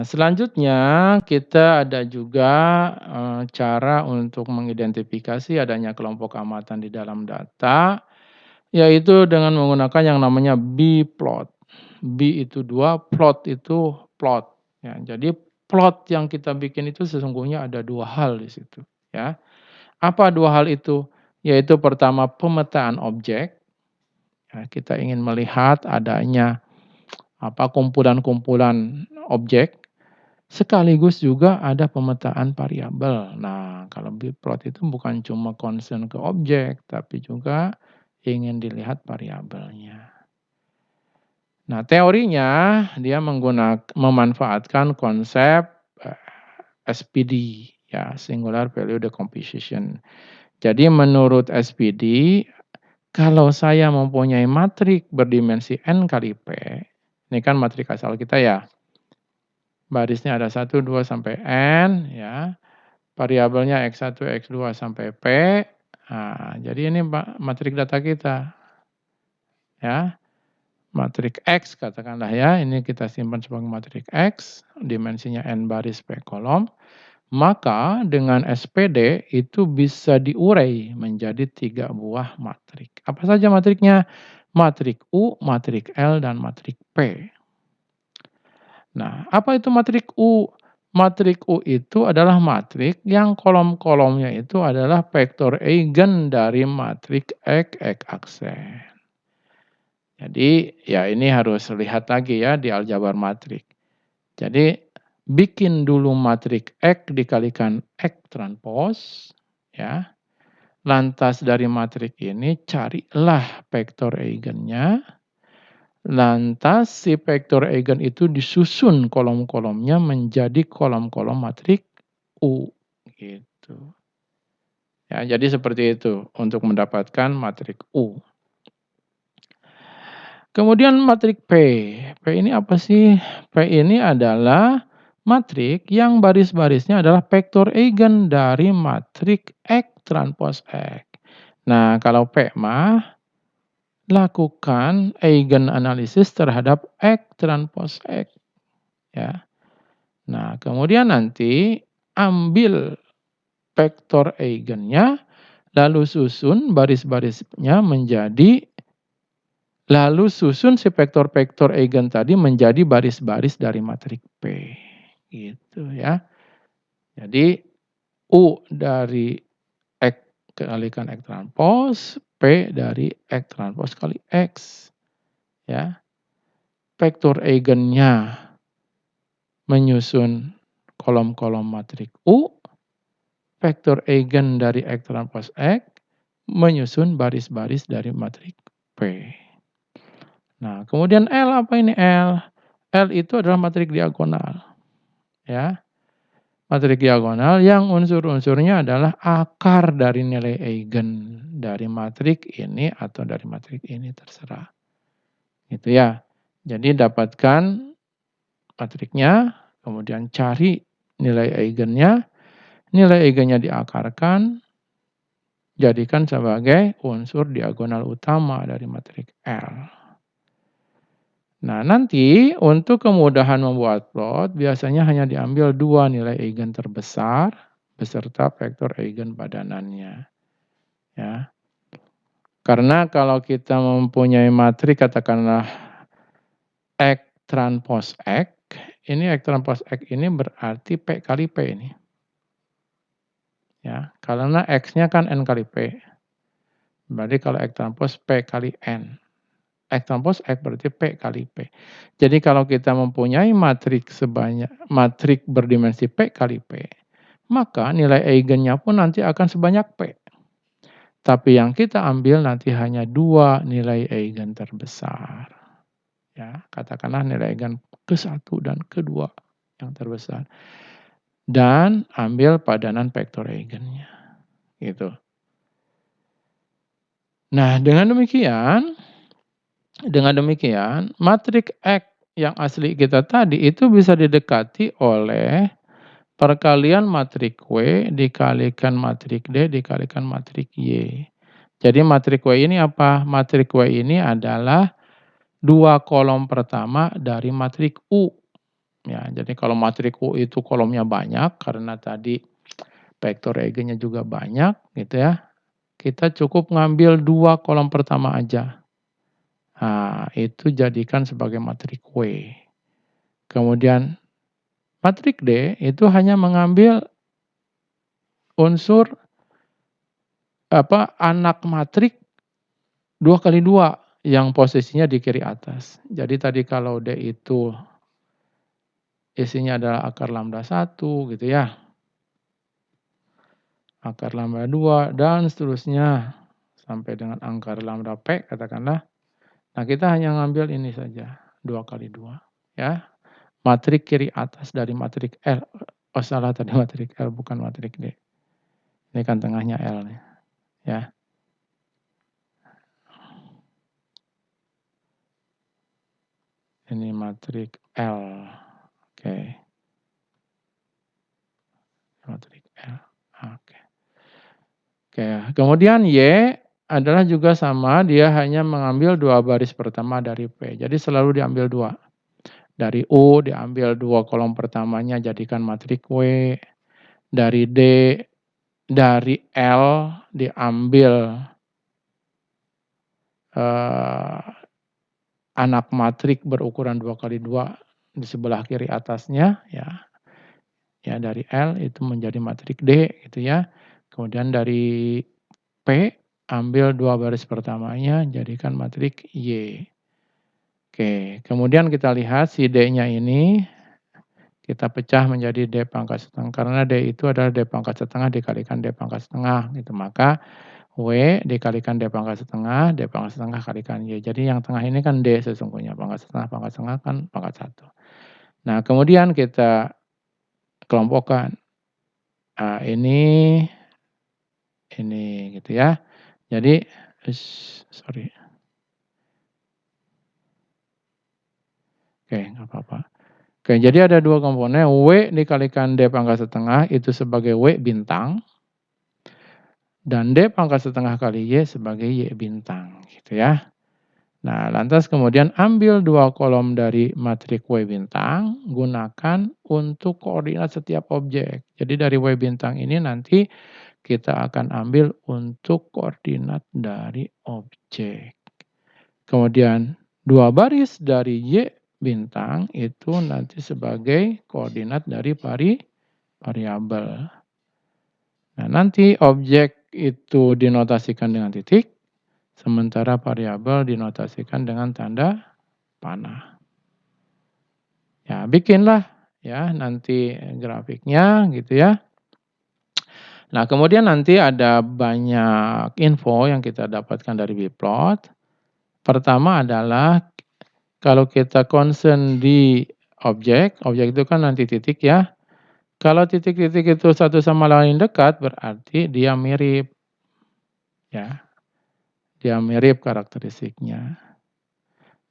Selanjutnya kita ada juga, cara untuk mengidentifikasi adanya kelompok amatan di dalam data, yaitu dengan menggunakan yang namanya B-plot. B itu 2, plot itu plot, ya. Jadi plot yang kita bikin itu sesungguhnya ada 2 hal di situ, ya. Apa 2 hal itu? Yaitu pertama pemetaan objek, ya, kita ingin melihat adanya, kumpulan-kumpulan objek. Sekaligus juga ada pemetaan variabel. Nah, kalau bplot itu bukan cuma concern ke objek, tapi juga ingin dilihat variabelnya. Nah, teorinya dia memanfaatkan konsep, SPD, ya, singular value decomposition. Jadi menurut SPD, kalau saya mempunyai matrik berdimensi n kali p, ini kan matrik asal kita ya, barisnya ada 1, 2, sampai n, ya. Variabelnya X1, X2, sampai P. Nah, jadi ini matrik data kita, ya. Matrik X katakanlah ya, ini kita simpan sebagai matrik X, dimensinya n baris P kolom. Maka dengan SPD itu bisa diurai menjadi 3 buah matrik. Apa saja matriknya? Matrik U, matrik L, dan matrik P. Nah, apa itu matrik U? Matrik U itu adalah matrik yang kolom-kolomnya itu adalah vektor eigen dari matrik X aksen. Jadi, ya ini harus lihat lagi ya di aljabar matrik. Jadi, bikin dulu matrik X dikalikan X transpose, ya. Lantas dari matrik ini carilah vektor eigennya. Lantas si vektor eigen itu disusun kolom-kolomnya menjadi kolom-kolom matrik U, gitu. Ya, jadi seperti itu untuk mendapatkan matrik U. Kemudian matrik P. P ini apa sih? P ini adalah matrik yang baris-barisnya adalah vektor eigen dari matrik X transpose X. Nah, kalau P mah lakukan eigen analisis terhadap X transpose X, ya. Nah, kemudian nanti ambil vektor eigennya, lalu susun baris-barisnya lalu susun si vektor-vektor eigen tadi menjadi baris-baris dari matrik P, gitu ya. Jadi U dari X kalikan X transpose, P dari X transpose kali X, ya. Vektor eigennya menyusun kolom-kolom matrik U, vektor eigen dari X transpose X menyusun baris-baris dari matrik P. Nah, kemudian L apa ini L? L itu adalah matrik diagonal, ya. Matrik diagonal yang unsur-unsurnya adalah akar dari nilai eigen dari matrik ini atau dari matrik ini, terserah. Gitu ya. Jadi dapatkan matriknya, kemudian cari nilai eigennya, nilai eigennya diakarkan, jadikan sebagai unsur diagonal utama dari matrik L. Nah, nanti untuk kemudahan membuat plot, biasanya hanya diambil 2 nilai eigen terbesar beserta vektor eigen padanannya, ya. Karena kalau kita mempunyai matrik katakanlah X transpose X, ini X transpose X ini berarti P kali P ini. Ya, karena X-nya kan N kali P. Berarti kalau X transpose P kali N. X transpose X berarti P kali P. Jadi kalau kita mempunyai matrik berdimensi P kali P, maka nilai eigennya pun nanti akan sebanyak P. Tapi yang kita ambil nanti hanya 2 nilai eigen terbesar. Ya, katakanlah nilai eigen ke-1 dan ke-2 yang terbesar. Dan ambil padanan vektor eigennya. Gitu. Nah, dengan demikian, matrik X yang asli kita tadi itu bisa didekati oleh perkalian matrik W dikalikan matrik D dikalikan matrik Y. Jadi matrik W ini apa? Matrik W ini adalah 2 kolom pertama dari matrik U. Ya, jadi kalau matrik U itu kolomnya banyak karena tadi vektor EG-nya juga banyak gitu ya, kita cukup ngambil 2 kolom pertama aja. Nah, itu jadikan sebagai matrik W. Kemudian matrik D itu hanya mengambil unsur anak matrik 2 kali 2 yang posisinya di kiri atas. Jadi tadi kalau D itu isinya adalah akar lambda 1 gitu ya, akar lambda 2 dan seterusnya sampai dengan akar lambda P katakanlah. Nah, kita hanya ngambil ini saja, 2 kali 2 ya. Matrik kiri atas dari matrik L. Oh, salah tadi matrik L bukan matrik D. Ini kan tengahnya L nih, ya. Ini matrik L. Oke. Matrik L. Oke. Oke, kemudian Y adalah juga sama, dia hanya mengambil 2 baris pertama dari P. Jadi selalu diambil 2. Dari U diambil 2 kolom pertamanya jadikan matrik W. Dari D, dari L diambil anak matrik berukuran 2 kali 2 di sebelah kiri atasnya ya. Ya, dari L itu menjadi matrik D gitu ya. Kemudian dari P ambil 2 baris pertamanya jadikan matrik Y. Oke, kemudian kita lihat si D-nya ini kita pecah menjadi D pangkat setengah karena D itu adalah D pangkat setengah dikalikan D pangkat setengah gitu. Maka W dikalikan D pangkat setengah kalikan Y. Jadi yang tengah ini kan D sesungguhnya, pangkat setengah kan pangkat 1. Nah, kemudian kita kelompokkan. Ini gitu ya. Jadi, sorry. Oke, nggak apa-apa. Oke, jadi ada 2 komponen, W dikalikan D pangkat setengah itu sebagai W bintang, dan D pangkat setengah kali Y sebagai Y bintang, gitu ya. Nah, lantas kemudian ambil 2 kolom dari matrik W bintang, gunakan untuk koordinat setiap objek. Jadi dari W bintang ini nanti kita akan ambil untuk koordinat dari objek. Kemudian 2 baris dari Y bintang itu nanti sebagai koordinat dari variabel. Nah, nanti objek itu dinotasikan dengan titik, sementara variabel dinotasikan dengan tanda panah. Ya, bikinlah ya nanti grafiknya gitu ya. Nah, kemudian nanti ada banyak info yang kita dapatkan dari Bplot. Pertama adalah kalau kita concern di objek itu kan nanti titik ya. Kalau titik-titik itu satu sama lain dekat berarti dia mirip ya. Dia mirip karakteristiknya.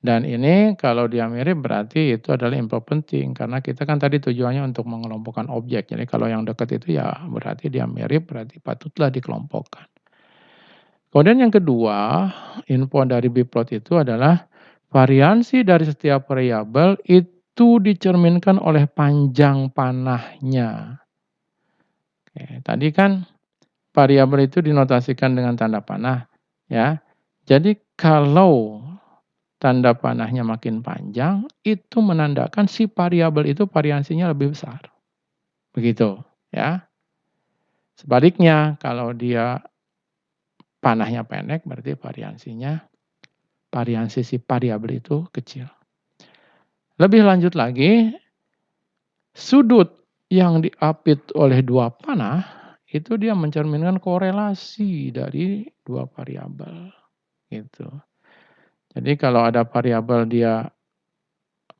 Dan ini kalau dia mirip berarti itu adalah info penting karena kita kan tadi tujuannya untuk mengelompokkan objek. Jadi kalau yang dekat itu ya berarti dia mirip, berarti patutlah dikelompokkan. Kemudian yang kedua, info dari Bplot itu adalah variansi dari setiap variabel itu dicerminkan oleh panjang panahnya. Oke, tadi kan variabel itu dinotasikan dengan tanda panah ya. Jadi kalau tanda panahnya makin panjang, itu menandakan si variabel itu variansinya lebih besar. Begitu, ya. Sebaliknya, kalau dia panahnya pendek, berarti variansi si variabel itu kecil. Lebih lanjut lagi, sudut yang diapit oleh 2 panah, itu dia mencerminkan korelasi dari 2 variabel, gitu. Jadi kalau ada variabel dia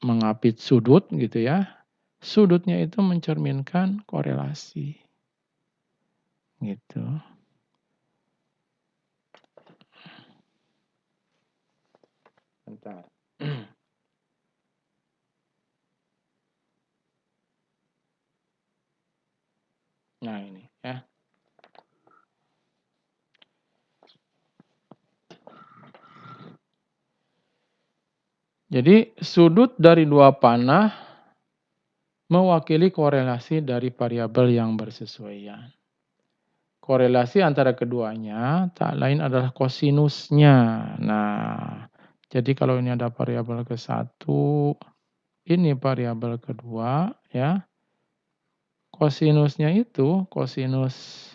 mengapit sudut gitu ya, sudutnya itu mencerminkan korelasi. Gitu. Bentar. Nah ini ya. Jadi sudut dari 2 panah mewakili korelasi dari variabel yang bersesuaian. Korelasi antara keduanya tak lain adalah kosinusnya. Nah, jadi kalau ini ada variabel ke-1, ini variabel kedua, ya. Kosinusnya itu, kosinus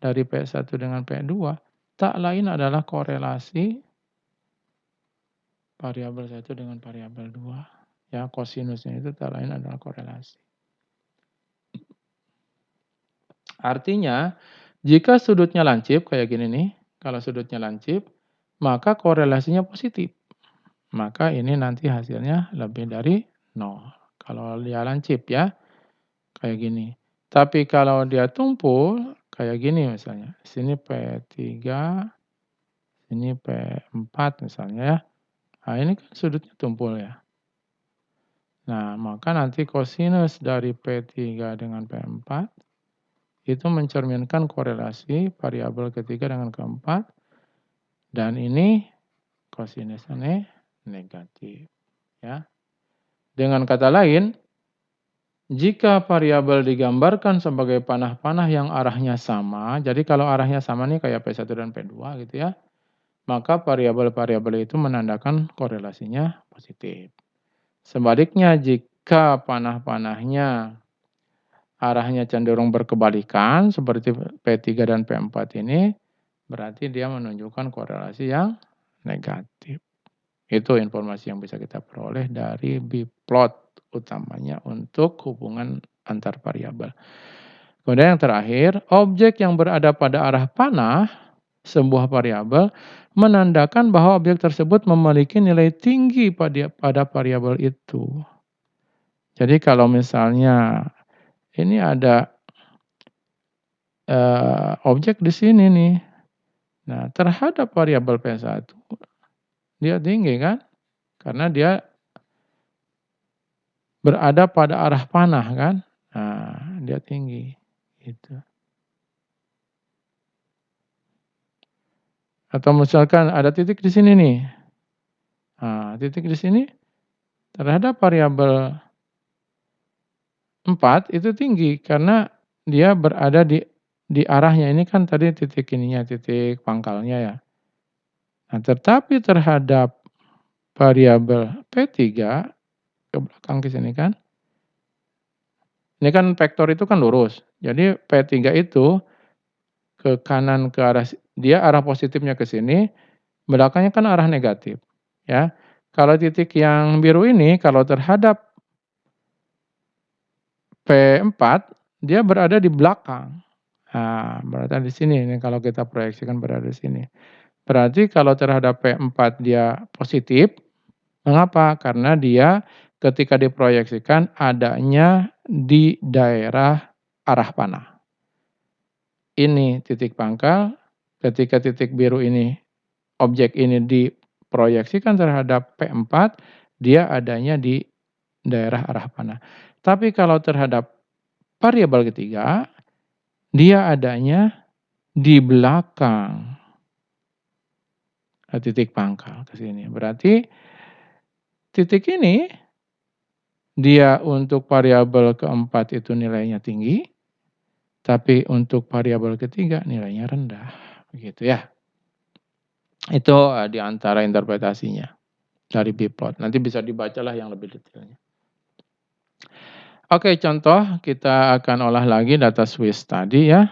dari P1 dengan P2, tak lain adalah korelasi variabel 1 dengan variabel 2. Ya, kosinusnya itu tak lain adalah korelasi. Artinya, jika sudutnya lancip kayak gini nih, kalau sudutnya lancip, maka korelasinya positif. Maka ini nanti hasilnya lebih dari 0. Kalau dia lancip ya, kayak gini. Tapi kalau dia tumpul, kayak gini misalnya. Sini P3, sini P4 misalnya ya. Nah, ini kan sudutnya tumpul ya. Nah, maka nanti kosinus dari P3 dengan P4 itu mencerminkan korelasi variabel ketiga dengan keempat, dan ini kosinusnya negatif, ya. Dengan kata lain, jika variabel digambarkan sebagai panah-panah yang arahnya sama, jadi kalau arahnya sama nih kayak P1 dan P2 gitu ya, maka variabel-variabel itu menandakan korelasinya positif. Sebaliknya, jika panah-panahnya arahnya cenderung berkebalikan seperti P3 dan P4 ini, berarti dia menunjukkan korelasi yang negatif. Itu informasi yang bisa kita peroleh dari biplot utamanya untuk hubungan antar variabel. Kemudian yang terakhir, objek yang berada pada arah panah sebuah variabel menandakan bahwa objek tersebut memiliki nilai tinggi pada variabel itu. Jadi kalau misalnya ini ada objek di sini nih. Nah, terhadap variabel P1 dia tinggi kan? Karena dia berada pada arah panah kan? Nah, dia tinggi gitu. Atau misalkan ada titik di sini nih. Nah, titik di sini terhadap variabel 4 itu tinggi karena dia berada di arahnya, ini kan tadi titik ininya, titik pangkalnya ya. Nah, tetapi terhadap variabel P3 ke belakang ke sini kan, ini kan vektor itu kan lurus. Jadi P3 itu ke kanan ke arah dia arah positifnya ke sini, belakangnya kan arah negatif, ya. Kalau titik yang biru ini kalau terhadap P4 dia berada di belakang. Nah, berada di sini ini kalau kita proyeksikan berada di sini. Berarti kalau terhadap P4 dia positif, mengapa? Karena dia ketika diproyeksikan adanya di daerah arah panah. Ini titik pangkal, ketika titik biru ini, objek ini diproyeksikan terhadap P4, dia adanya di daerah arah panah. Tapi kalau terhadap variabel ketiga, dia adanya di belakang titik pangkal ke sini. Berarti titik ini dia untuk variabel keempat itu nilainya tinggi, tapi untuk variabel ketiga nilainya rendah, begitu ya. Itu di antara interpretasinya dari biplot. Nanti bisa dibacalah yang lebih detailnya. Oke, contoh kita akan olah lagi data Swiss tadi ya.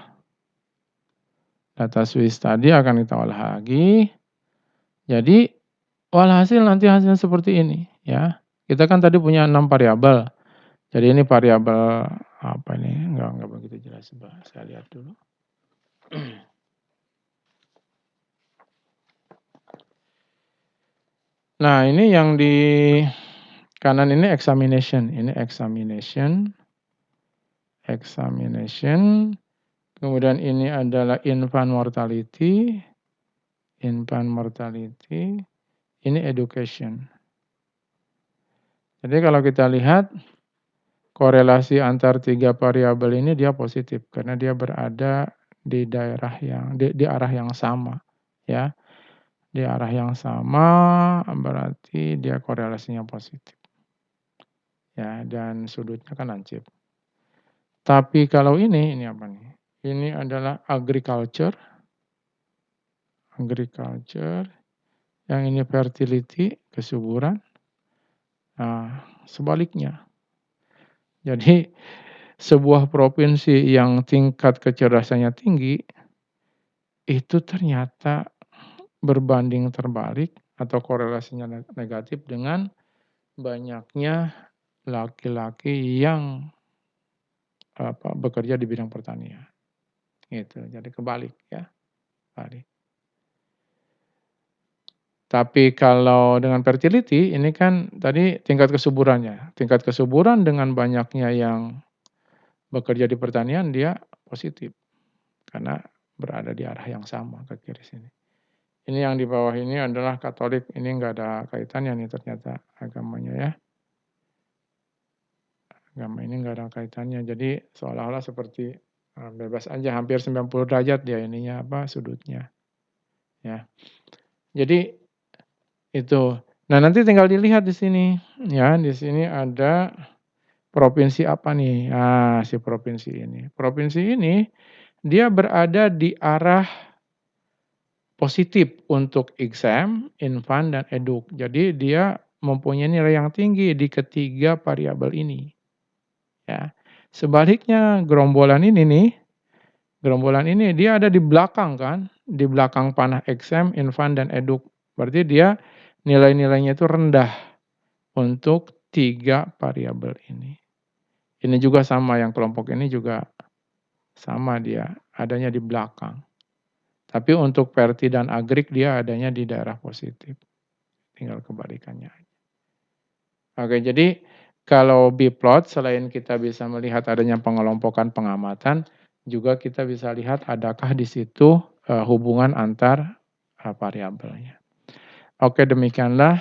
Data Swiss tadi akan kita olah lagi. Jadi walhasil nanti hasilnya seperti ini ya. Kita kan tadi punya 6 variabel. Jadi ini variabel apa ini? Enggak begitu jelas. Saya lihat dulu. Nah, ini yang di kanan ini examination. Ini examination. Kemudian ini adalah infant mortality. Ini education. Jadi kalau kita lihat korelasi antar 3 variabel ini dia positif karena dia berada di daerah yang di arah yang sama ya. Di arah yang sama berarti dia korelasinya positif. ya, dan sudutnya kan lancip. Tapi kalau ini apa nih? Ini adalah agriculture, agriculture, yang ini fertility, kesuburan. Nah, sebaliknya. Jadi sebuah provinsi yang tingkat kecerdasannya tinggi, itu ternyata berbanding terbalik atau korelasinya negatif dengan banyaknya laki-laki yang bekerja di bidang pertanian, gitu. Jadi kebalik ya, kebalik. Tapi kalau dengan fertility ini kan tadi tingkat kesuburan dengan banyaknya yang bekerja di pertanian dia positif, karena berada di arah yang sama ke kiri sini. Ini yang di bawah ini adalah Katolik, ini enggak ada kaitannya nih ternyata agamanya ya. Agama ini enggak ada kaitannya, jadi seolah-olah seperti, bebas aja hampir 90 derajat dia ininya sudutnya, ya. Jadi itu. Nah, nanti tinggal dilihat di sini, ya, di sini ada provinsi apa nih, si provinsi ini. Provinsi ini dia berada di arah positif untuk exam, infan, dan eduk. Jadi dia mempunyai nilai yang tinggi di ketiga variabel ini, ya. Sebaliknya gerombolan ini dia ada di belakang kan, di belakang panah exam, infan, dan eduk. Berarti dia nilai-nilainya itu rendah untuk 3 variabel ini. Ini juga sama yang kelompok ini juga sama dia, adanya di belakang. Tapi untuk Perti dan Agrik dia adanya di daerah positif. Tinggal kebalikannya. Oke, jadi kalau biplot selain kita bisa melihat adanya pengelompokan pengamatan, juga kita bisa lihat adakah di situ, hubungan antar, variabelnya. Oke, demikianlah,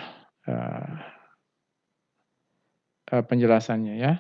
penjelasannya ya.